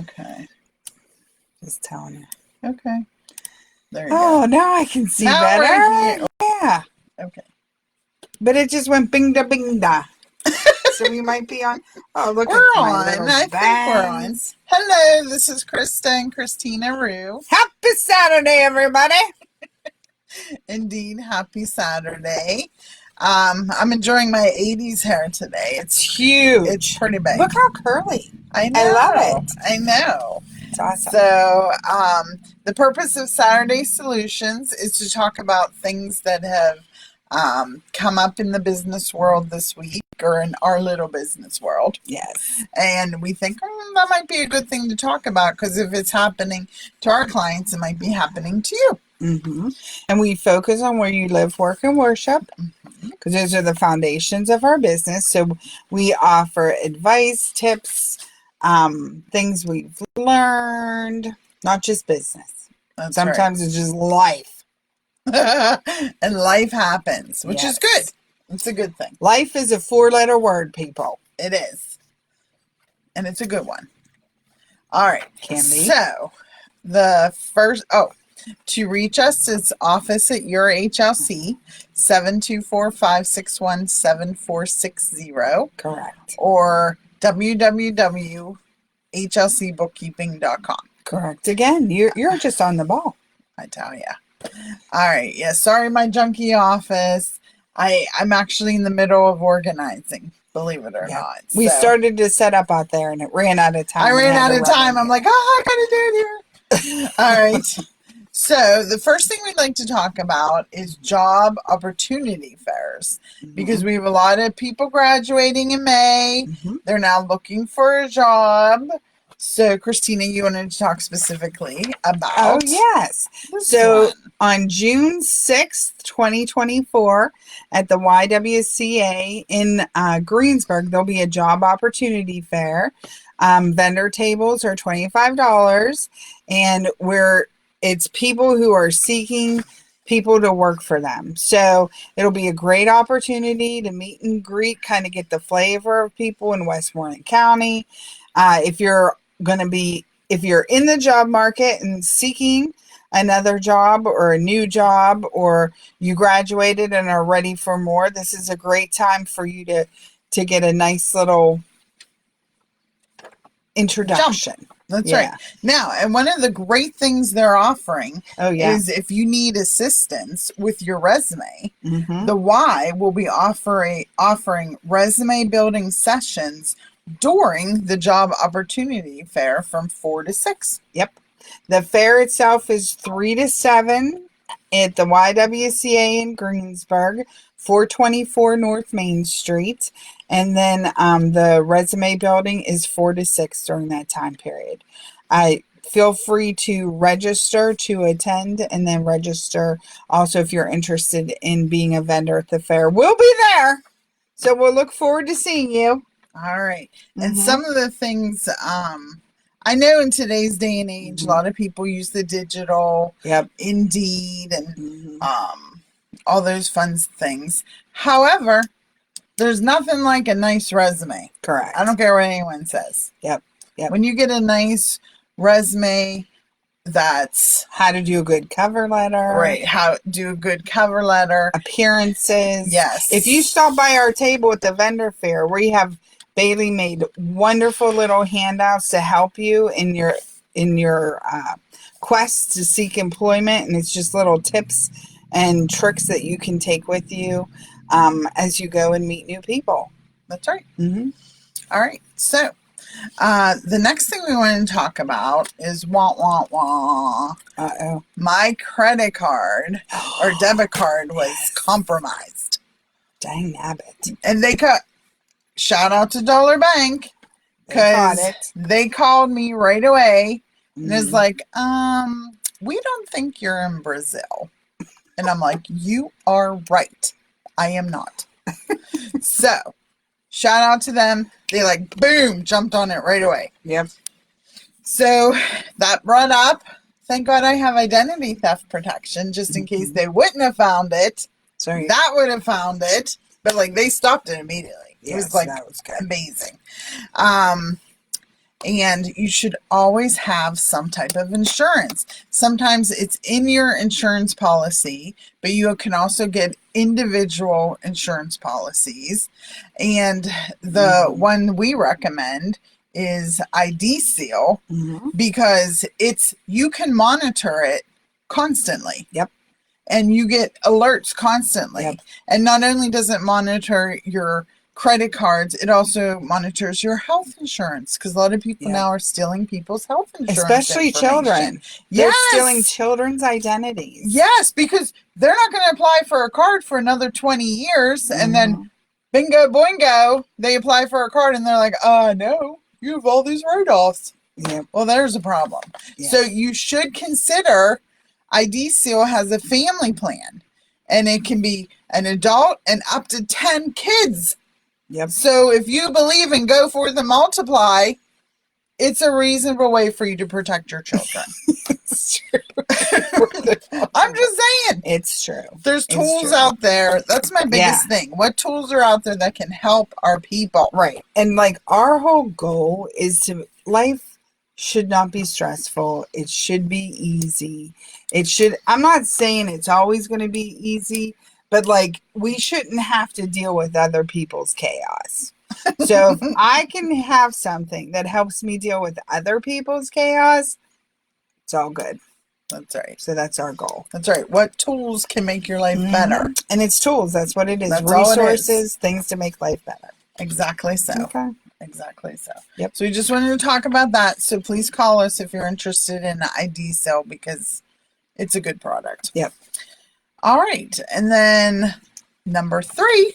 Okay. Just telling you. Okay. There you go. Oh, now I can see Now better. we're here. Yeah. Okay. But it just went bing da bing da. So we might be on. Oh, look We're at my on. little I think we're on. bands. Hello, this is Krista and Christina Rue. Happy Saturday, everybody. Indeed, happy Saturday. I'm enjoying my 80s hair today. It's Huge. It's pretty big. Look how curly. I know. I love it. I know. It's awesome. So, the purpose of Saturday Solutions is to talk about things that have come up in the business world this week or in our little business world. Yes. And we think that might be a good thing to talk about because if it's happening to our clients, it might be happening to you. Mm-hmm. And we focus on where you live, work, and worship because those are the foundations of our business. So we offer advice, tips, things we've learned, not just business. That's Sometimes it's just life. right. And life happens, which Yes. is good. It's a good thing. Life is a 4-letter word, people. It is. And it's a good one. All right. Can be. So, the first, to reach us, it's office at your HLC, 724-561-7460, Correct. or www.hlcbookkeeping.com. Correct. Again, you're just on the ball. I tell ya. All right. Yeah. Sorry, my junky office. I'm actually in the middle of organizing, believe it or not. We So, started to set up out there and it ran out of time. I ran out to of run time. in I'm here. like, I gotta do it here. All right. So the first thing we'd like to talk about is job opportunity fairs because we have a lot of people graduating in May. Mhm. They're now looking for a job. So Christina, you wanted to talk specifically about Oh, yes. this So one. on June 6th, 2024, at the YWCA in Greensburg, there'll be a job opportunity fair. Vendor tables are $25, and it's people who are seeking people to work for them. So it'll be a great opportunity to meet and greet, kind of get the flavor of people in Westmoreland County. If you're in the job market and seeking another job or a new job, or you graduated and are ready for more, this is a great time for you to get a nice little introduction. That's Yeah. right. Now, and one of the great things they're offering Oh, yeah. is if you need assistance with your resume, Mhm. the Y will be offering resume building sessions during the job opportunity fair from 4 to 6. Yep. The fair itself is 3 to 7 at the YWCA in Greensburg, 424 North Main Street. And then the resume building is 4 to 6 during that time period. Feel free to register to attend, and then register also if you're interested in being a vendor at the fair. We'll be there. So we'll look forward to seeing you. All right. And some of the things, I know in today's day and age, a lot of people use the digital, Indeed, and all those fun things. However, there's nothing like a nice resume. Correct. I don't care what anyone says. Yep. When you get a nice resume, that's how to do a good cover letter. Right. How to do a good cover letter. Appearances. Yes. If you stop by our table at the vendor fair, we have Bailey made wonderful little handouts to help you in your quest to seek employment, and it's just little tips and tricks that you can take with you as you go and meet new people. That's right. Mm-hmm. All right. So the next thing we want to talk about is Uh-oh. my credit card or debit card was compromised. Dang nabbit. And they shout out to Dollar Bank because they called me right away and it's like, we don't think you're in Brazil. And I'm like, you are right. I am not. So shout out to them. They boom, jumped on it right away. Yep. So that brought up, thank God I have identity theft protection just in case they wouldn't have found it. Sorry. That would have found it. But they stopped it immediately. Yes, It was that was good. amazing. And you should always have some type of insurance. Sometimes it's in your insurance policy, but you can also get individual insurance policies. And the one we recommend is ID Seal because you can monitor it constantly. Yep. And you get alerts constantly. Yep. And not only does it monitor your credit cards, it also monitors your health insurance because a lot of people now are stealing people's health insurance. Especially children. They're stealing children's identities. Yes, because they're not going to apply for a card for another 20 years and then bingo boingo, they apply for a card and they're like, no, you have all these write-offs. Yep. Well, there's a problem. Yes. So you should consider ID Seal has a family plan and it can be an adult and up to 10 kids. Yep. So if you believe in go forth and multiply, it's a reasonable way for you to protect your children. It's true. I'm just saying. It's true. There's tools out there. That's my biggest thing. What tools are out there that can help our people? Right. And like our whole goal is life should not be stressful. It should be easy. I'm not saying it's always going to be easy, but like we shouldn't have to deal with other people's chaos. So if I can have something that helps me deal with other people's chaos, it's all good. That's right. So that's our goal. That's right. What tools can make your life better? And it's tools. That's what it is. That's resources, things to make life better. Exactly so. Okay. Exactly so. Yep. So we just wanted to talk about that. So please call us if you're interested in the ID Seal because it's a good product. Yep. All right. And then number 3.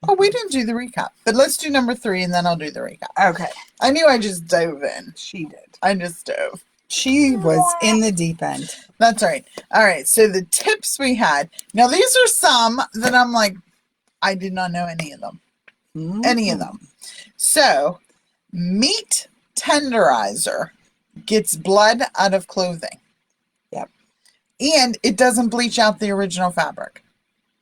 Oh, we didn't do the recap. But let's do number 3 and then I'll do the recap. Okay. I knew I just dove in. She did. I just dove. She was in the deep end. That's right. All right. So the tips we had. Now, these are some that I'm like, I did not know any of them. Any of them. So, meat tenderizer gets blood out of clothing. Yep. And it doesn't bleach out the original fabric.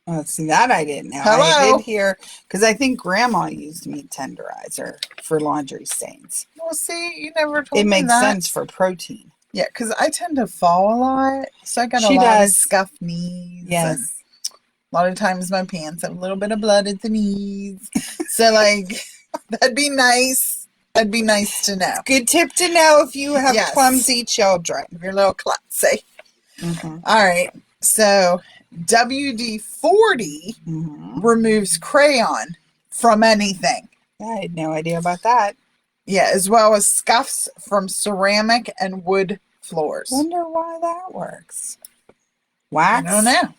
Oh, see, that I didn't know. Hello? I did hear, because I think Grandma used meat tenderizer for laundry stains. Well, see, you never told me that. It makes sense for protein. Yeah, because I tend to fall a lot. So I got a lot of scuffed knees. Yes. A lot of times my pants have a little bit of blood at the knees. So, like, that'd be nice. That'd be nice to know. Good tip to know if you have clumsy children. If you're a little klutzy. All right. So, WD-40 removes crayon from anything. Yeah, I had no idea about that. Yeah, as well as scuffs from ceramic and wood floors. Wonder why that works. Wax? I don't know.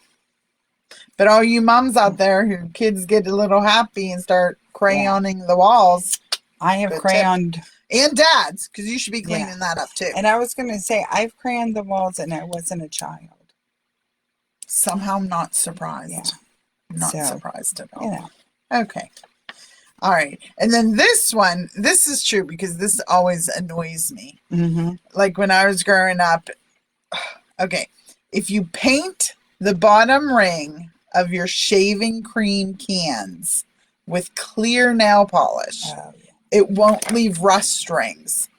But all you moms out there who kids get a little happy and start crayoning the walls. I have crayoned. And dads, because you should be cleaning that up too. And I was going to say, I've crayoned the walls and I wasn't a child. Somehow I'm not surprised. Yeah. Not surprised at all. You know. Okay. All right. And then this one, this is true because this always annoys me. Like when I was growing up, okay, if you paint the bottom ring of your shaving cream cans with clear nail polish, it won't leave rust rings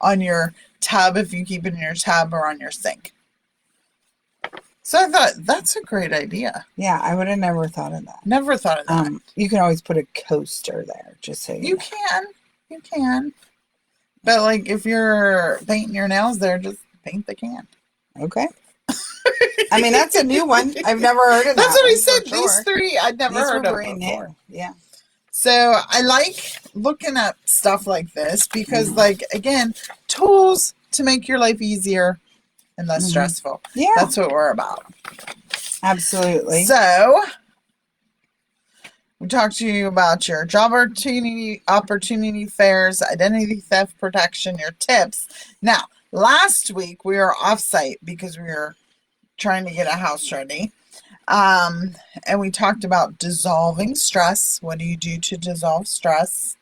on your tub if you keep it in your tub or on your sink. So I thought, that's a great idea. Yeah, I would have never thought of that. Never thought of that. You can always put a coaster there, just so you know. You can. But, like, if you're painting your nails there, just paint the can. Okay. I mean, that's a new one. I've never heard of that. That's what I said. These 3, I'd never heard of before. New. Yeah. So, I like looking at stuff like this because, like, again, tools to make your life easier and less stressful. Yeah. That's what we're about. Absolutely. So, we talked to you about your job opportunity fairs, identity theft protection, your tips. Now, last week we were off-site because we were trying to get a house ready. And we talked about dissolving stress. What do you do to dissolve stress?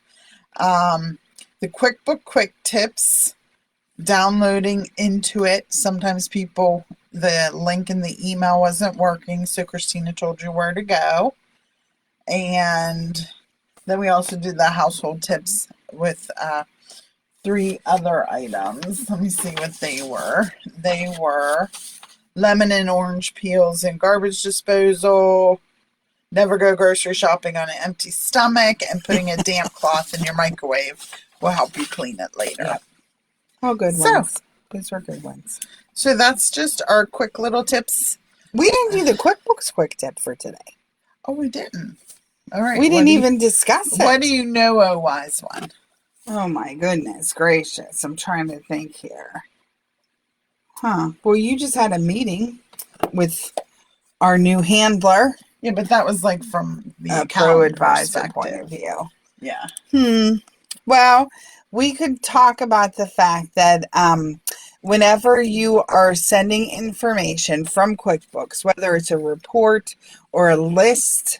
The QuickBook Quick Tips. Downloading into it. Sometimes the link in the email wasn't working, so Christina told you where to go. And then we also did the household tips with 3 other items. Let me see what they were. They were lemon and orange peels and garbage disposal, never go grocery shopping on an empty stomach, and putting a damp cloth in your microwave will help you clean it later. Yep. Oh, good ones. Those were good ones. So that's just our quick little tips. We didn't do the QuickBooks quick tip for today. Oh, we didn't. All right. We didn't even discuss it. What do you know, oh wise one? Oh, my goodness gracious. I'm trying to think here. Well, you just had a meeting with our new handler. Yeah, but that was like from the pro advisor point of view. Yeah. Well, we could talk about the fact that whenever you are sending information from QuickBooks, whether it's a report or a list,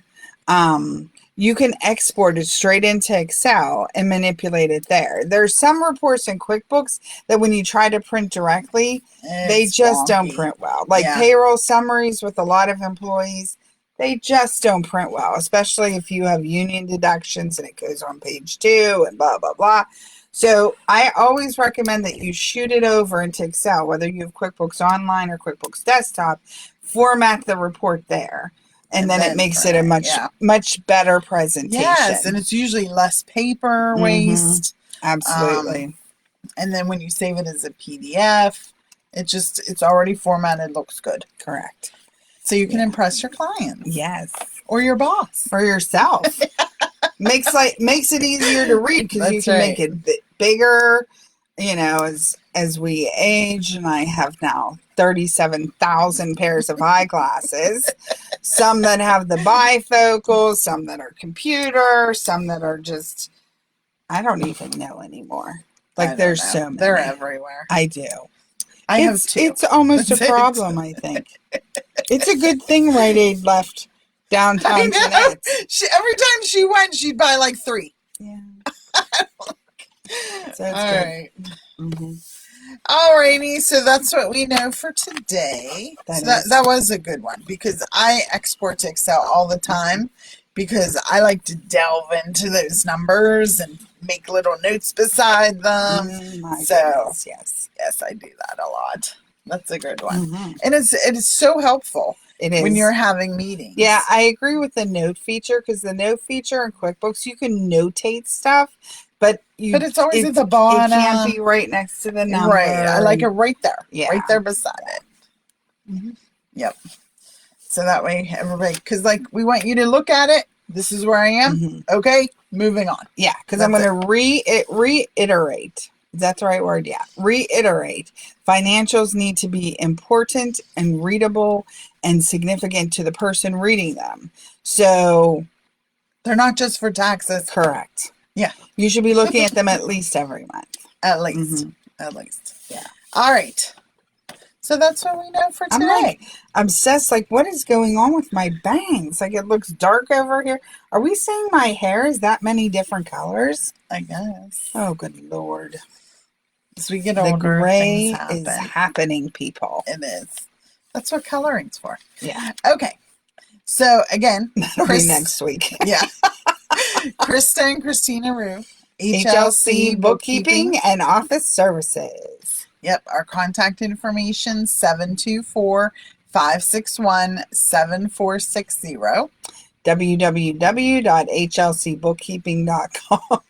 you can export it straight into Excel and manipulate it there. There's some reports in QuickBooks that when you try to print directly, they just don't print well. Like payroll summaries with a lot of employees, they just don't print well, especially if you have union deductions and it goes on page 2 and blah, blah, blah. So I always recommend that you shoot it over into Excel, whether you have QuickBooks Online or QuickBooks Desktop, format the report there. And then it makes it a much better presentation. Yes, and it's usually less paper waste. Absolutely. And then when you save it as a PDF, it's already formatted, looks good. Correct. So you can impress your clients. Yes. Or your boss. Or yourself. Makes it easier to read because you can make it bigger, as we age, and I have now 37,000 pairs of eyeglasses. Some that have the bifocals, some that are computer, some that are just, I don't even know anymore. Like there's so many. They're everywhere. I do. I have 2. It's almost a problem, I think. It's a good thing Rite Aid left downtown tonight. Every time she went, she'd buy like 3. Yeah. So it's all right. Alrighty, so that's what we know for today. That was a good one because I export to Excel all the time because I like to delve into those numbers and make little notes beside them. Goodness, yes, I do that a lot. That's a good one, and it is so helpful. It is when you're having meetings. Yeah, I agree with the note feature because the note feature in QuickBooks you can notate stuff. But it's always at the bottom. It can't be right next to the number. Right. I like it right there. Yeah. Right there beside it. Yep. So that way everybody, because we want you to look at it. This is where I am. Okay. Moving on. Yeah. Because I'm going to reiterate. Is that the right word? Yeah. Reiterate. Financials need to be important and readable and significant to the person reading them. So they're not just for taxes. Correct. Yeah. You should be looking at them at least every month. At least. At least. Yeah. All right. So that's what we know for today. I'm obsessed. What is going on with my bangs? It looks dark over here. Are we saying my hair is that many different colors? I guess. Oh, good Lord. As we get older, the gray is happening, people. It is. That's what coloring's for. Yeah. Okay. So, again. That'll be next week. Yeah. Krista and Christina Rue, HLC Bookkeeping and Office Services. Yep. Our contact information, 724-561-7460. www.hlcbookkeeping.com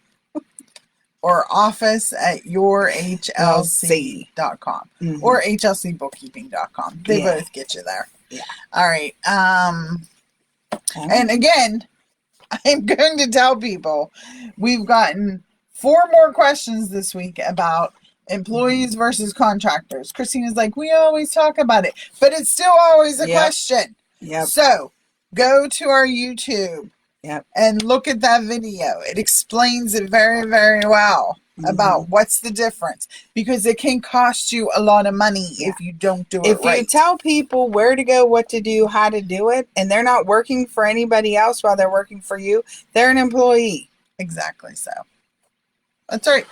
or office@yourhlc.com or hlcbookkeeping.com. They both get you there. Yeah. All right. And again, I'm going to tell people we've gotten 4 more questions this week about employees versus contractors. Christina's like, we always talk about it, but it's still always a question. Yep. So go to our YouTube and look at that video. It explains it very, very well about what's the difference because it can cost you a lot of money if you don't do it right. If you tell people where to go, what to do, how to do it, and they're not working for anybody else while they're working for you, they're an employee. Exactly so. That's right.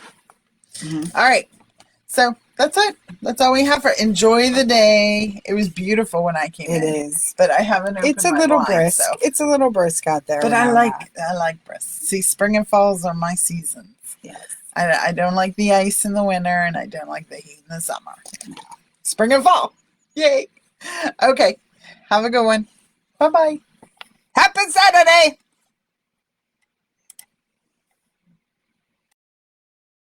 All right. So that's it. That's all we have for enjoy the day. It was beautiful when I came in. It is. But I haven't opened It's a little brisk. So. It's a little brisk out there. But I like brisk. See, spring and falls are my seasons. Yes. I don't like the ice in the winter, and I don't like the heat in the summer. Spring and fall. Yay. Okay. Have a good one. Bye-bye. Happy Saturday!